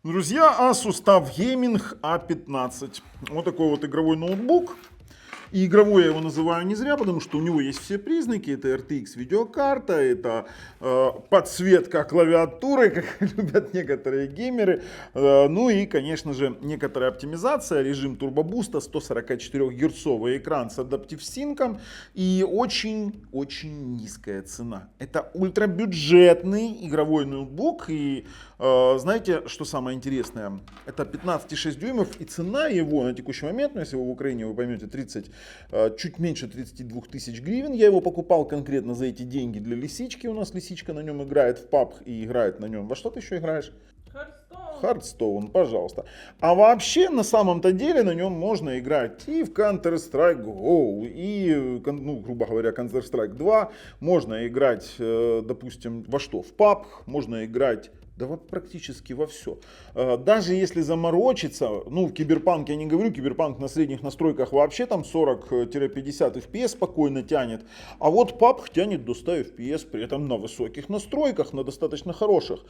Друзья, Asus TUF Gaming A15. Вот такой вот игровой ноутбук. И игровой я его называю не зря, потому что у него есть все признаки. Это RTX видеокарта, это подсветка клавиатуры, как любят некоторые геймеры. Ну и, конечно же, некоторая оптимизация, режим турбобуста, 144 герцовый экран с Adaptive Sync и очень низкая цена. Это ультрабюджетный игровой ноутбук. И знаете, что самое интересное? Это 15,6 дюймов, и цена его на текущий момент, ну, если вы в Украине, вы поймете, чуть меньше 32 тысяч гривен. Я его покупал конкретно за эти деньги для лисички. У нас лисичка на нем играет в PUBG и играет на нем. Во что ты еще играешь? Hearthstone, пожалуйста. А вообще, на самом-то деле, на нем можно играть и в Counter-Strike Go, и, ну, грубо говоря, Counter-Strike 2. Можно играть, допустим, во что? В PUBG. Можно играть практически во все. Даже если заморочиться, ну, в Киберпанке я не говорю, Киберпанк на средних настройках вообще там 40-50 FPS спокойно тянет, а вот PUBG тянет до 100 FPS, при этом на высоких настройках, на достаточно хороших.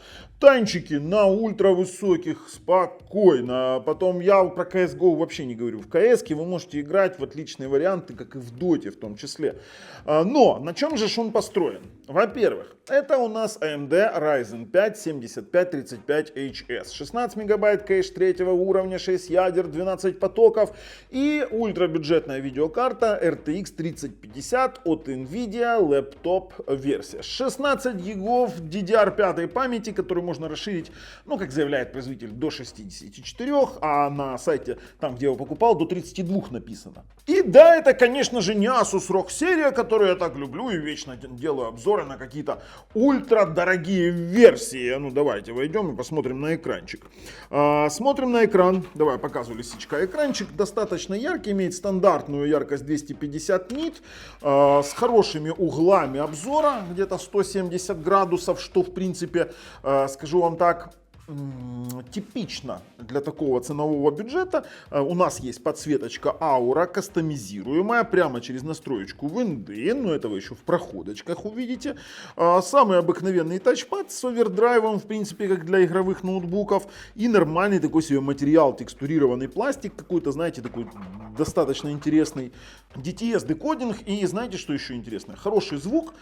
Танчики на ультравысоких спокойно. Потом я про CSGO вообще не говорю. В CS вы можете играть в отличные варианты, как и в Доте в том числе. Но на чем же он построен? Во-первых, это у нас AMD Ryzen 5 7535HS. 16 мегабайт кэш третьего уровня, 6 ядер, 12 потоков и ультрабюджетная видеокарта RTX 3050 от Nvidia Laptop версия. 16 гигов DDR5 памяти, которую можно расширить, ну, как заявляет производитель, до 64, а на сайте, там, где я его покупал, до 32 написано. И да, это, конечно же, не Asus ROG серия, которую я так люблю и вечно делаю обзоры на какие-то ультрадорогие версии. Ну, давайте войдем и посмотрим на экранчик. Смотрим на экран. Давай, показываю, лисичка. Экранчик достаточно яркий, имеет стандартную яркость 250 нит, с хорошими углами обзора, где-то 170 градусов, что, в принципе, скажу вам так, типично для такого ценового бюджета. У нас есть подсветочка аура, кастомизируемая прямо через настроечку винды, но это вы еще в проходочках увидите. Самый обыкновенный тачпад с овердрайвом, в принципе, как для игровых ноутбуков, и нормальный такой себе материал, текстурированный пластик какой-то, знаете, такой достаточно интересный. DTS декодинг, и знаете, что еще интересно? Хороший звук.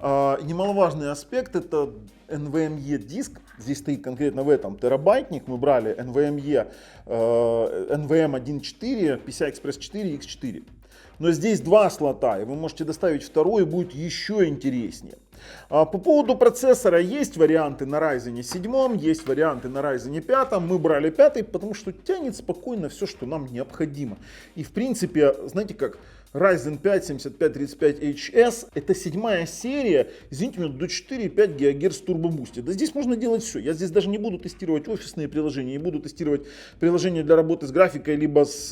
Немаловажный аспект — это NVMe диск. Здесь стоит конкретно в этом терабайтник. Мы брали NVMe NVM 1.4, PCI-Express 4, X4. Но здесь два слота, и вы можете доставить второй, и будет еще интереснее. По поводу процессора есть варианты на Ryzen 7, есть варианты на Ryzen 5. Мы брали 5, потому что тянет спокойно все, что нам необходимо. И в принципе, знаете как, Ryzen 5 7535HS это 7-я серия, извините меня, до 4,5 ГГц турбобусте. Да здесь можно делать все. Я здесь даже не буду тестировать офисные приложения, не буду тестировать приложения для работы с графикой, либо с,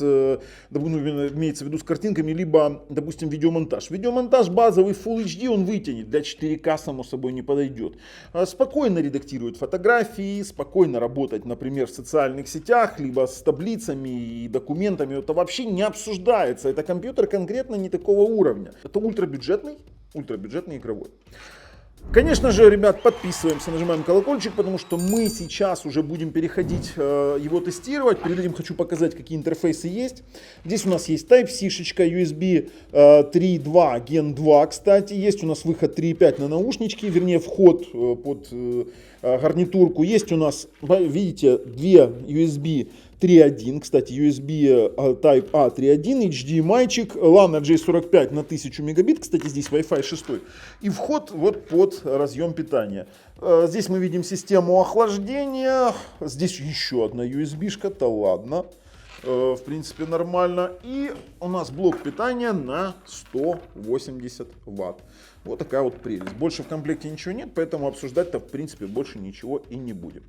имеется в виду с картинками, либо, допустим, видеомонтаж. Видеомонтаж базовый Full HD он вытянет, для 4К само собой не подойдет. Спокойно редактирует фотографии, спокойно работать, например, в социальных сетях, либо с таблицами и документами. Это вообще не обсуждается. Это компьютер конкретно не такого уровня. Это ультрабюджетный игровой. Конечно же, ребят, подписываемся, нажимаем колокольчик, потому что мы сейчас уже будем переходить его тестировать. Перед этим хочу показать, какие интерфейсы есть. Здесь у нас есть Type-C, USB 3.2, Gen 2, кстати. Есть у нас выход 3.5 на наушнички, вернее, вход под гарнитурку. Есть у нас, видите, две USB 3.1, кстати, USB Type A 3.1, HDMI-чик, LAN RJ45 на 1000 мегабит, кстати, здесь Wi-Fi 6, и вход вот под разъем питания. Здесь мы видим систему охлаждения, здесь еще одна USB-шка-то, ладно, в принципе нормально, и у нас блок питания на 180 Вт. Вот такая вот прелесть. Больше в комплекте ничего нет, поэтому обсуждать-то в принципе больше ничего и не будем.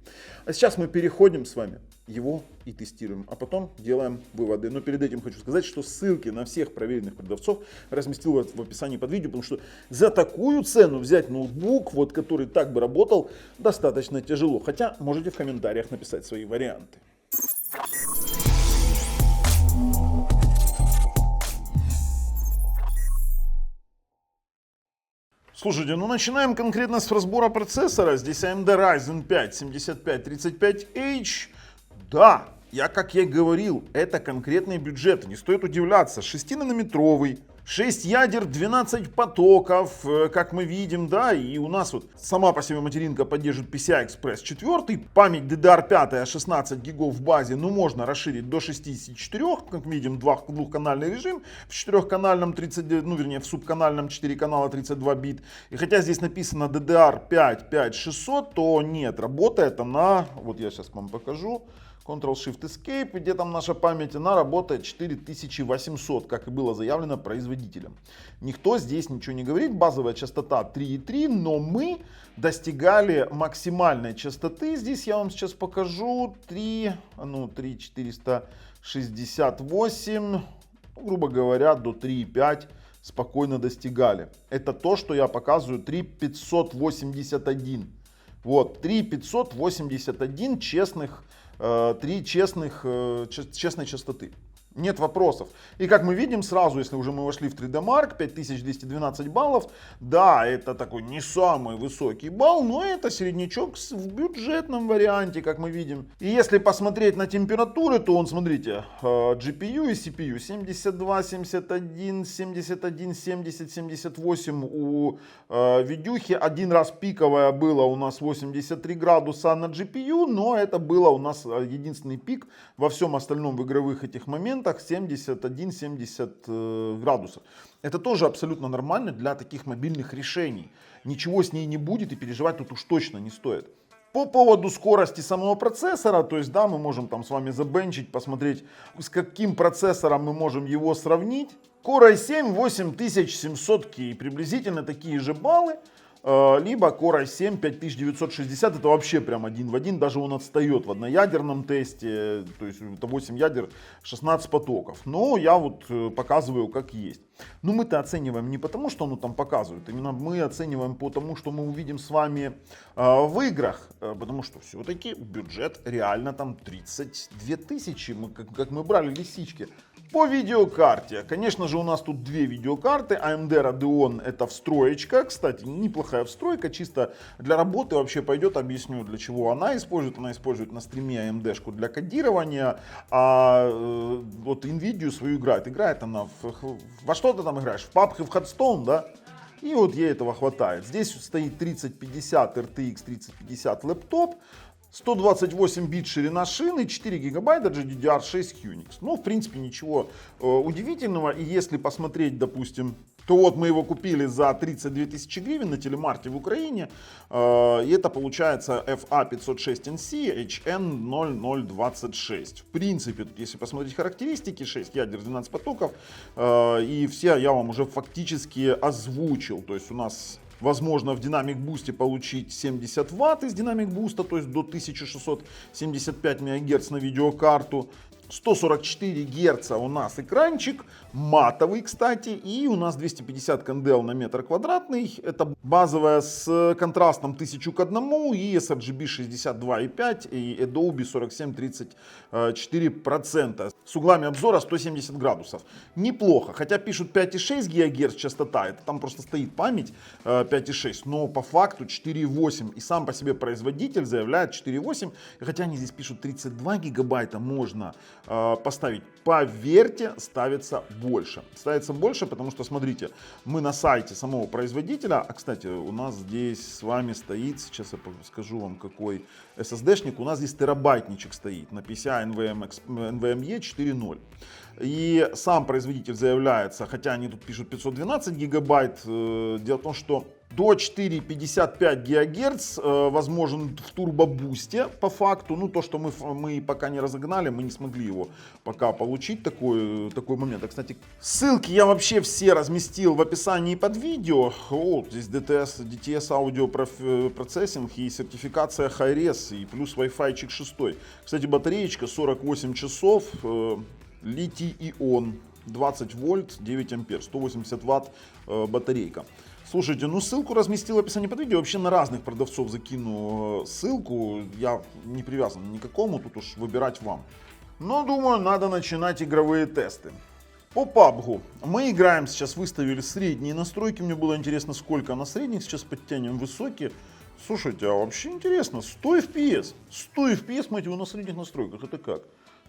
А сейчас мы переходим с вами его и тестируем, а потом делаем выводы. Но перед этим хочу сказать, что ссылки на всех проверенных продавцов разместил в описании под видео, потому что за такую цену взять ноутбук, вот, который так бы работал, достаточно тяжело. Хотя можете в комментариях написать свои варианты. Слушайте, ну начинаем конкретно с разбора процессора. Здесь AMD Ryzen 5 7535H. Да, как я и говорил, это конкретные бюджеты, не стоит удивляться. 6-нанометровый, 6 ядер, 12 потоков, как мы видим, да, и у нас вот сама по себе материнка поддерживает PCI-Express 4, память DDR5 16 гигов в базе, ну можно расширить до 64, как видим, двухканальный режим, в четырехканальном 30, ну вернее в субканальном 4 канала 32 бит, и хотя здесь написано DDR5 5600, то нет, работает она, вот я сейчас вам покажу, Ctrl-Shift-Escape, где там наша память, она работает 4800, как и было заявлено производителем. Никто здесь ничего не говорит, базовая частота 3,3, но мы достигали максимальной частоты, здесь я вам сейчас покажу, 3468, грубо говоря, до 3,5 спокойно достигали. Это то, что я показываю, 3581. Вот, 3581 честной частоты. Нет вопросов. И как мы видим сразу, если уже мы вошли в 3D Mark, 5212 баллов. Да, это такой не самый высокий балл, но это среднячок в бюджетном варианте, как мы видим. И если посмотреть на температуры, то смотрите, GPU и CPU 72, 71, 71, 70, 78 у видюхи. Один раз пиковая была у нас 83 градуса на GPU, но это было у нас единственный пик. Во всем остальном в игровых этих моментах 71-70 градусов. Это тоже абсолютно нормально для таких мобильных решений. Ничего с ней не будет и переживать тут уж точно не стоит. По поводу скорости самого процессора, то есть да, мы можем там с вами забенчить, посмотреть, с каким процессором мы можем его сравнить. Core i7 8700K, приблизительно такие же баллы. Либо Core i7 5960, это вообще прям один в один, даже он отстает в одноядерном тесте, то есть это 8 ядер, 16 потоков. Но я вот показываю как есть. Но мы-то оцениваем не потому, что оно там показывает, именно мы оцениваем по тому, что мы увидим с вами в играх, потому что все-таки бюджет реально там 32 тысячи, как мы брали лисички. По видеокарте, конечно же, у нас тут две видеокарты, AMD Radeon, это встроечка, кстати, неплохая встройка, чисто для работы вообще пойдет, объясню для чего она использует на стриме AMD-шку для кодирования, а вот NVIDIA свою играет она во что ты там играешь, в PUBG и в Hearthstone, да? И вот ей этого хватает. Здесь стоит 3050 RTX 3050 лэптоп, 128 бит ширина шины, 4 гигабайта GDDR6 Unix. Ну, в принципе, ничего удивительного. И если посмотреть, допустим, то вот мы его купили за 32 тысячи гривен на телемарте в Украине. И это получается FA506NC HN0026. В принципе, если посмотреть характеристики, 6 ядер, 12 потоков. И все я вам уже фактически озвучил. То есть у нас возможно в Dynamic Boost получить 70 Вт из Dynamic Boost, то есть до 1675 МГц на видеокарту. 144 Гц у нас экранчик, матовый, кстати, и у нас 250 кандел на метр квадратный. Это базовая с контрастом 1000 к 1 и sRGB 62,5 и Adobe 47-34%. С углами обзора 170 градусов. Неплохо, хотя пишут 5,6 ГГц частота, это там просто стоит память 5,6, но по факту 4,8. И сам по себе производитель заявляет 4,8, хотя они здесь пишут 32 гигабайта можно поставить. Поверьте, ставится больше. Ставится больше, потому что, смотрите, мы на сайте самого производителя, а, кстати, у нас здесь с вами стоит, сейчас я скажу вам, какой SSD-шник, у нас здесь терабайтничек стоит на PCI NVMe 4.0. И сам производитель заявляется, хотя они тут пишут 512 гигабайт, дело в том, что до 4,55 ГГц возможен в турбобусте по факту. Ну, то, что мы пока не разогнали, мы не смогли его пока получить, такой момент. А, кстати, ссылки я вообще все разместил в описании под видео. Вот, здесь DTS Audio Processing и сертификация Hi-Res и плюс Wi-Fi 6. Кстати, батареечка 48 часов, литий-ион, 20 вольт, 9 ампер, 180 ватт батарейка. Слушайте, ну ссылку разместил в описании под видео. Вообще на разных продавцов закину ссылку. Я не привязан ни к какому, тут уж выбирать вам. Но думаю, надо начинать игровые тесты. По PUBG мы играем сейчас, выставили средние настройки. Мне было интересно, сколько на средних. Сейчас подтянем высокие. Слушайте, а вообще интересно, 100 FPS. 100 FPS, мать его, на средних настройках. Это как?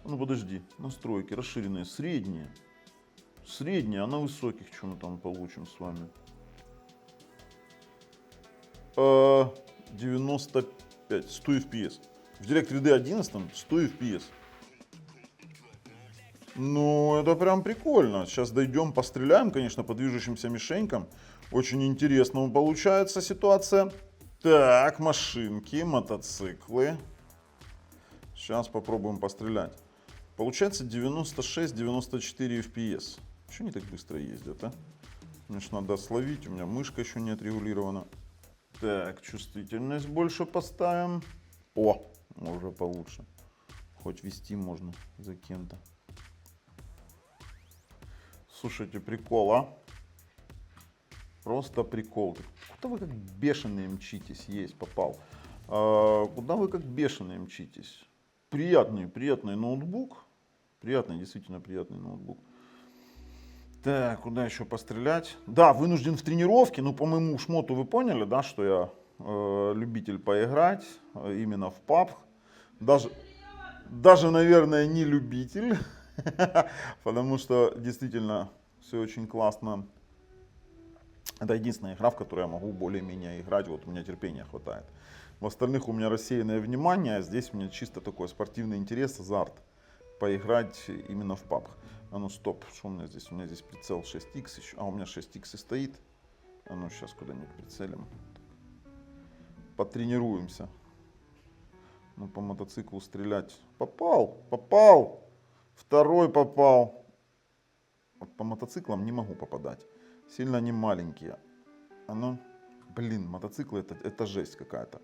Ну подожди, настройки расширенные, средние. Средние, а на высоких что мы там получим с вами? 95, 100 FPS. В DirectX 11 100 FPS. Ну, это прям прикольно. Сейчас дойдем, постреляем, конечно, по движущимся мишенькам. Очень интересно получается ситуация. Так, машинки, мотоциклы. Сейчас попробуем пострелять. Получается 96-94 FPS. Чего они так быстро ездят, а? Конечно, надо словить. У меня мышка еще не отрегулирована. Так, чувствительность больше поставим. О, уже получше. Хоть вести можно за кем-то. Слушайте, прикол, а? Просто прикол. Куда вы как бешеные мчитесь? Есть, попал. Куда вы как бешеные мчитесь? Приятный ноутбук. Приятный, действительно приятный ноутбук. Так, куда еще пострелять? Да, вынужден в тренировке. Ну, по моему шмоту вы поняли, да, что я любитель поиграть. Именно в PUBG. Даже, наверное, не любитель. Потому что действительно все очень классно. Это единственная игра, в которой я могу более-менее играть. Вот у меня терпения хватает. В остальных у меня рассеянное внимание, а здесь у меня чисто такой спортивный интерес, азарт. Поиграть именно в PUBG. А ну стоп, что у меня здесь? У меня здесь прицел 6х еще. А у меня 6х и стоит. А ну сейчас куда-нибудь прицелим. Потренируемся. Ну по мотоциклу стрелять. Попал. Второй попал. Вот по мотоциклам не могу попадать. Сильно они маленькие. А ну, блин, мотоциклы это жесть какая-то.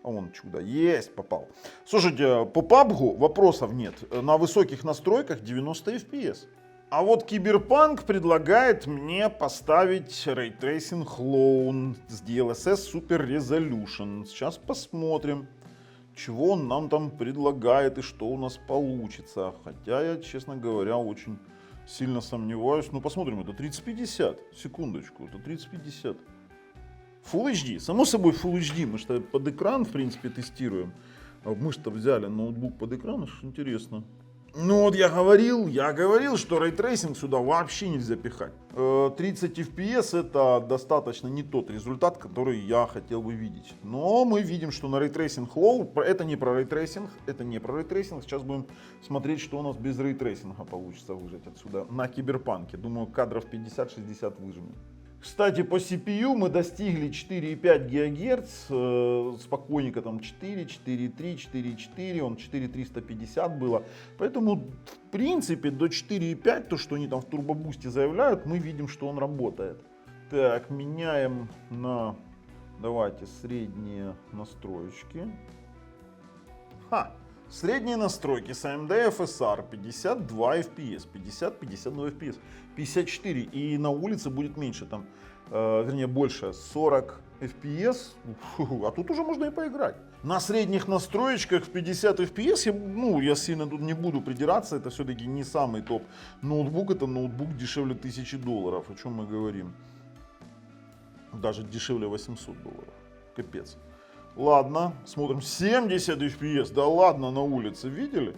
А он чудо. Есть, попал. Слушайте, по PUBG вопросов нет. На высоких настройках 90 FPS. А вот Cyberpunk предлагает мне поставить Ray Tracing Low с DLSS Super Resolution. Сейчас посмотрим, чего он нам там предлагает и что у нас получится. Хотя я, честно говоря, очень сильно сомневаюсь. Ну, посмотрим, это 3050. Секундочку, это 3050. Full HD. Само собой Full HD. Мы что под экран, в принципе, тестируем. Мы что взяли ноутбук под экран, что интересно. Ну вот я говорил, что рейтрейсинг сюда вообще нельзя пихать. 30 FPS это достаточно не тот результат, который я хотел бы видеть. Но мы видим, что на рейтрейсинг low, это не про рейтрейсинг, Сейчас будем смотреть, что у нас без рейтрейсинга получится выжать отсюда на Киберпанке. Думаю, кадров 50-60 выжмем. Кстати, по CPU мы достигли 4,5 ГГц, спокойненько там 4, 4,3, 4,4, он 4,350 было. Поэтому, в принципе, до 4,5, то, что они там в турбобусте заявляют, мы видим, что он работает. Так, меняем на, давайте, средние настроечки. Средние настройки с AMD FSR 52 FPS, 50-52 FPS, 54, и на улице будет меньше, там, вернее больше, 40 FPS, а тут уже можно и поиграть. На средних настроечках в 50 FPS, я сильно тут не буду придираться, это все-таки не самый топ ноутбук, это ноутбук дешевле $1000, о чем мы говорим, даже дешевле $800, капец. Ладно, смотрим, 70 FPS, да ладно, на улице, видели?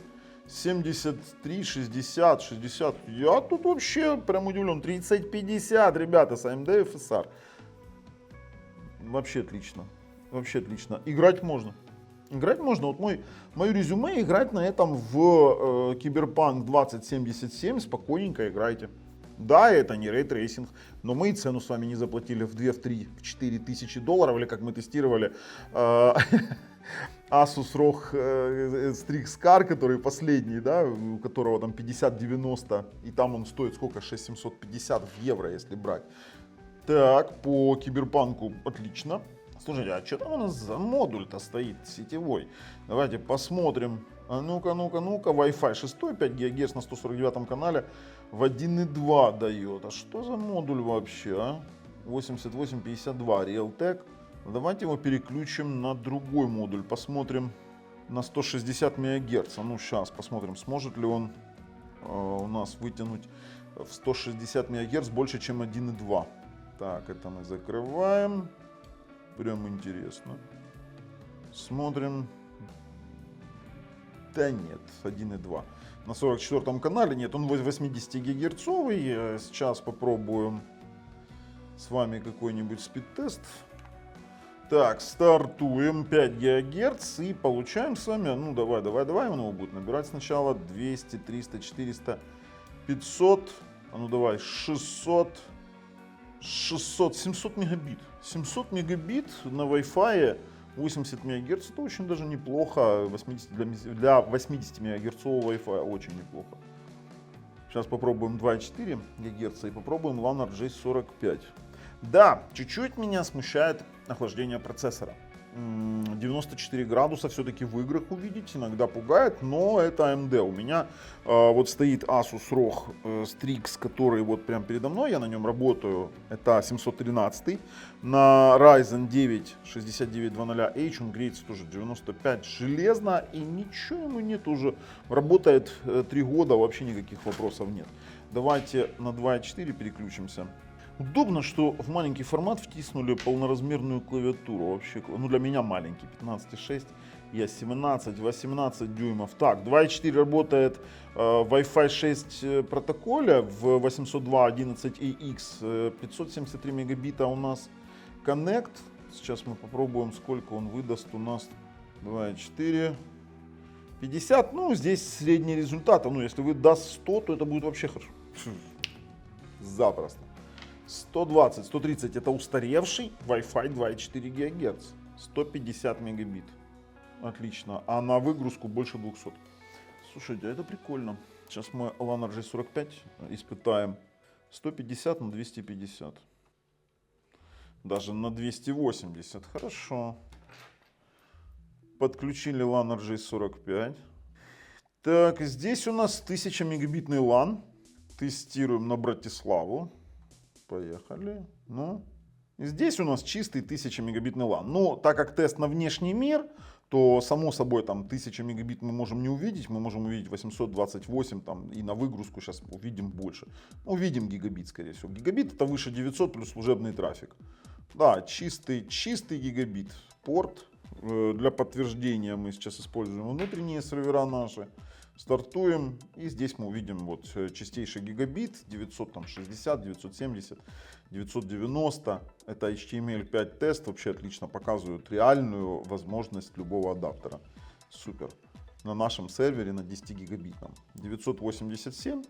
73, 60, 60, я тут вообще прям удивлен, 30-50, ребята, с AMD FSR. Вообще отлично, играть можно. Вот мое резюме, играть на этом в Cyberpunk 2077, спокойненько играйте. Да, это не рейтрейсинг, но мы и цену с вами не заплатили в 2, в 3, в 4 тысячи долларов, или как мы тестировали Asus ROG Strix Scar, который последний, да, у которого там 50-90, и там он стоит сколько, 6750 в евро, если брать. Так, по Киберпанку отлично. Слушайте, а что там у нас за модуль-то стоит сетевой? Давайте посмотрим. А ну-ка, Wi-Fi 6, 5 ГГц на 149 канале в 1.2 дает. А что за модуль вообще, а? 8852 Realtek. Давайте его переключим на другой модуль. Посмотрим на 160 МГц. А ну сейчас посмотрим, сможет ли он у нас вытянуть в 160 МГц больше, чем 1,2. Так, это мы закрываем. Прям интересно. Смотрим. Да нет, 1,2. На 44 канале нет, он 80 гигагерцовый. Сейчас попробуем с вами какой-нибудь спид-тест. Так, стартуем 5 ГГц и получаем с вами, ну давай, он его будет набирать сначала 200, 300, 400, 500, а ну давай, 600, 700 мегабит. 700 мегабит на Wi-Fi 80 МГц, это очень даже неплохо, 80, для 80 мегагерцового Wi-Fi очень неплохо. Сейчас попробуем 2,4 ГГц и попробуем LAN RJ45. Да, чуть-чуть меня смущает охлаждение процессора. 94 градуса все-таки в играх увидеть иногда пугает, но это AMD. У меня вот стоит Asus ROG Strix, который вот прям передо мной, я на нем работаю. Это 713 на Ryzen 9 6900H, он греется тоже 95 железно и ничего ему нет уже. Работает 3 года, вообще никаких вопросов нет. Давайте на 2.4 переключимся. Удобно, что в маленький формат втиснули полноразмерную клавиатуру. Вообще, ну для меня маленький, 15,6, я 17-18 дюймов. Так, 2.4 работает Wi-Fi 6 протоколе в 802.11ax, 573 мегабита у нас Connect. Сейчас мы попробуем, сколько он выдаст у нас. 2.4, 50, ну здесь средний результат. Ну если выдаст 100, то это будет вообще хорошо. Запросто. 120, 130 это устаревший Wi-Fi 2,4 ГГц, 150 мегабит. Отлично. А на выгрузку больше 200. Слушайте, это прикольно. Сейчас мы LAN RJ45 испытаем. 150 на 250. Даже на 280. Хорошо. Подключили LAN RJ45. Так, здесь у нас 1000 мегабитный LAN. Тестируем на Братиславу. Поехали. Ну, и здесь у нас чистый 1000 мегабитный LAN. Но так как тест на внешний мир, то само собой там 1000 мегабит мы можем не увидеть. Мы можем увидеть 828 там, и на выгрузку сейчас увидим больше. Увидим гигабит, скорее всего. Гигабит это выше 900 плюс служебный трафик. Да, чистый гигабит. Порт. Для подтверждения мы сейчас используем внутренние сервера наши. Стартуем, и здесь мы увидим вот чистейший гигабит, 960, 970, 990. Это HTML5 тест, вообще отлично показывают реальную возможность любого адаптера. Супер. На нашем сервере на 10 гигабитном 987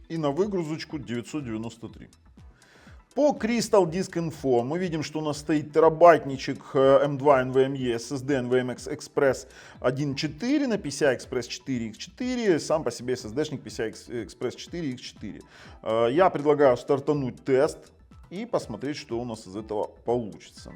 и на выгрузочку 993. По Crystal Disk Info мы видим, что у нас стоит терабайтничек M2 NVMe SSD NVMe Express 1.4 на PCI Express 4x4, сам по себе SSD-шник PCI Express 4x4. Я предлагаю стартануть тест и посмотреть, что у нас из этого получится.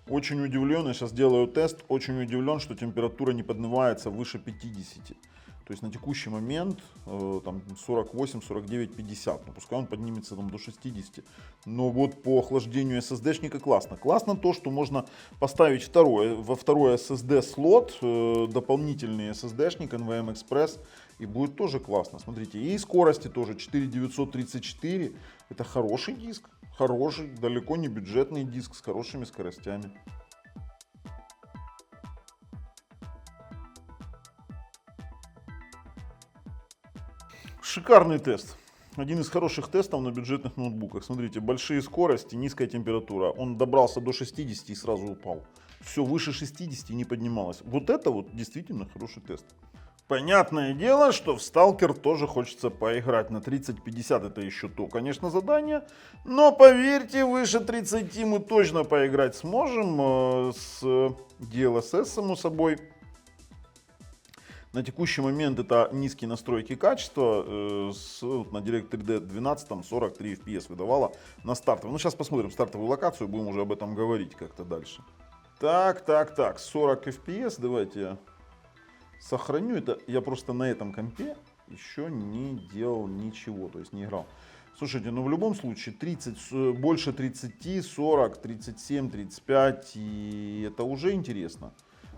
Очень удивлен, я сейчас делаю тест, очень удивлен, что температура не поднимается выше 50. То есть на текущий момент там 48, 49, 50. Ну, пускай он поднимется там, до 60. Но вот по охлаждению SSD-шника классно. Классно то, что можно поставить во второй SSD слот дополнительный SSD-шник NVMe Express. И будет тоже классно. Смотрите, и скорости тоже 4934. Это хороший диск. Хороший, далеко не бюджетный диск с хорошими скоростями. Шикарный тест. Один из хороших тестов на бюджетных ноутбуках. Смотрите, большие скорости, низкая температура. Он добрался до 60 и сразу упал. Все выше 60 не поднималось. Вот это вот действительно хороший тест. Понятное дело, что в Stalker тоже хочется поиграть. На 3050 это еще то, конечно, задание. Но поверьте, выше 30 мы точно поиграть сможем. С DLSS, само собой. На текущий момент это низкие настройки качества. На DirectX 12 там 43 FPS выдавала на стартовую. Ну, сейчас посмотрим стартовую локацию, будем уже об этом говорить как-то дальше. Так, 40 FPS, давайте я сохраню. Это я просто на этом компе еще не делал ничего, то есть не играл. Слушайте, ну в любом случае 30, больше 30, 40, 37, 35, и это уже интересно.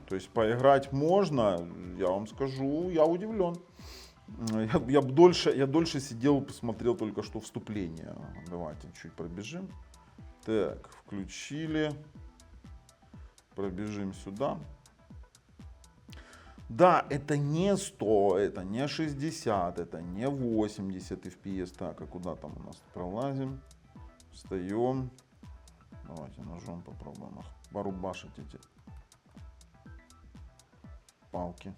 То То есть поиграть можно, я вам скажу, я удивлен. Я дольше сидел, посмотрел только что вступление. Давайте чуть пробежим. Так, включили. Пробежим сюда. Да, это не 100, это не 60, это не 80 FPS. Так, а куда там у нас? Пролазим. Встаем. Давайте ножом попробуем порубашить эти палки.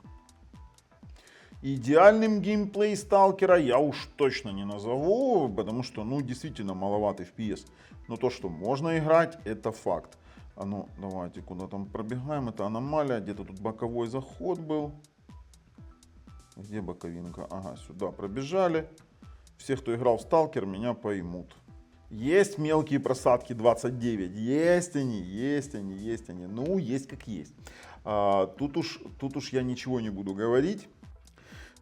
Идеальным геймплей Сталкера я уж точно не назову, потому что, ну, действительно маловат FPS. Но то, что можно играть, это факт. А ну, давайте куда там пробегаем. Это аномалия. Где-то тут боковой заход был. Где боковинка? Ага, сюда пробежали. Все, кто играл в Сталкер, меня поймут. Есть мелкие просадки 29. Есть они. Ну, есть как есть. Тут уж я ничего не буду говорить.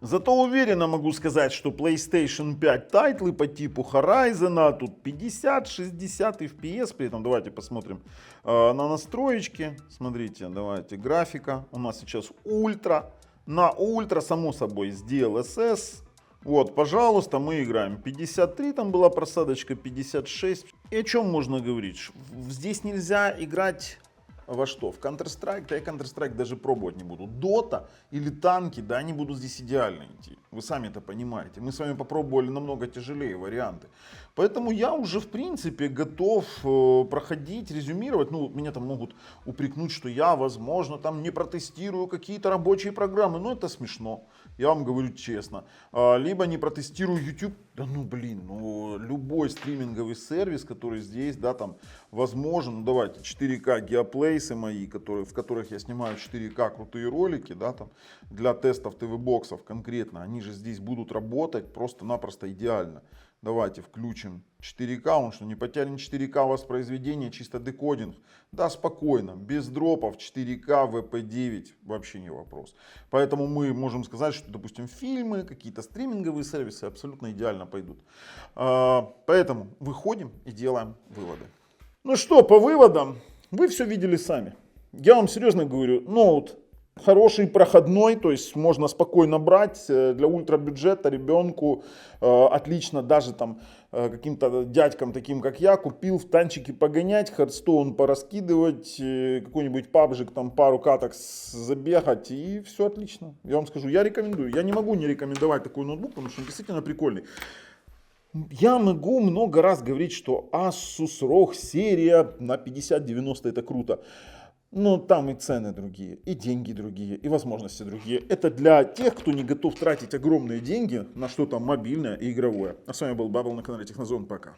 Зато уверенно могу сказать, что PlayStation 5 тайтлы по типу Horizon, тут 50-60 FPS, при этом давайте посмотрим на настроечки. Смотрите, давайте, графика, у нас сейчас ультра, на ультра, само собой, с DLSS. Вот, пожалуйста, мы играем. 53 там была просадочка, 56. И о чем можно говорить? Здесь нельзя играть... Во что? В Counter-Strike? Да я Counter-Strike даже пробовать не буду. Дота или танки, да, они будут здесь идеально идти. Вы сами это понимаете. Мы с вами попробовали намного тяжелее варианты. Поэтому я уже, в принципе, готов проходить, резюмировать. Ну, меня там могут упрекнуть, что я, возможно, там не протестирую какие-то рабочие программы. Ну, это смешно. Я вам говорю честно. Либо не протестирую YouTube. Да ну, блин, ну, любой стриминговый сервис, который здесь, да, там, возможен. Ну, давайте, 4К геоплейсы мои, в которых я снимаю 4К крутые ролики, да, там, для тестов ТВ-боксов конкретно. Они же здесь будут работать просто-напросто идеально. Давайте включим 4К, он что, не потянет 4К воспроизведение, чисто декодинг? Да, спокойно, без дропов, 4К, VP9, вообще не вопрос. Поэтому мы можем сказать, что, допустим, фильмы, какие-то стриминговые сервисы абсолютно идеально пойдут. Поэтому выходим и делаем выводы. Ну что, по выводам, вы все видели сами. Я вам серьезно говорю, ноут хороший, проходной, то есть можно спокойно брать для ультрабюджета ребенку, отлично даже там каким-то дядькам таким как я купил в танчики погонять, Хардстоун пораскидывать, какой-нибудь пабжик там пару каток забегать и все отлично. Я вам скажу, я рекомендую, я не могу не рекомендовать такой ноутбук, потому что он действительно прикольный. Я могу много раз говорить, что Asus ROG серия на 5090 это круто. Но там и цены другие, и деньги другие, и возможности другие. Это для тех, кто не готов тратить огромные деньги на что-то мобильное и игровое. А с вами был Бабл на канале Технозон. Пока.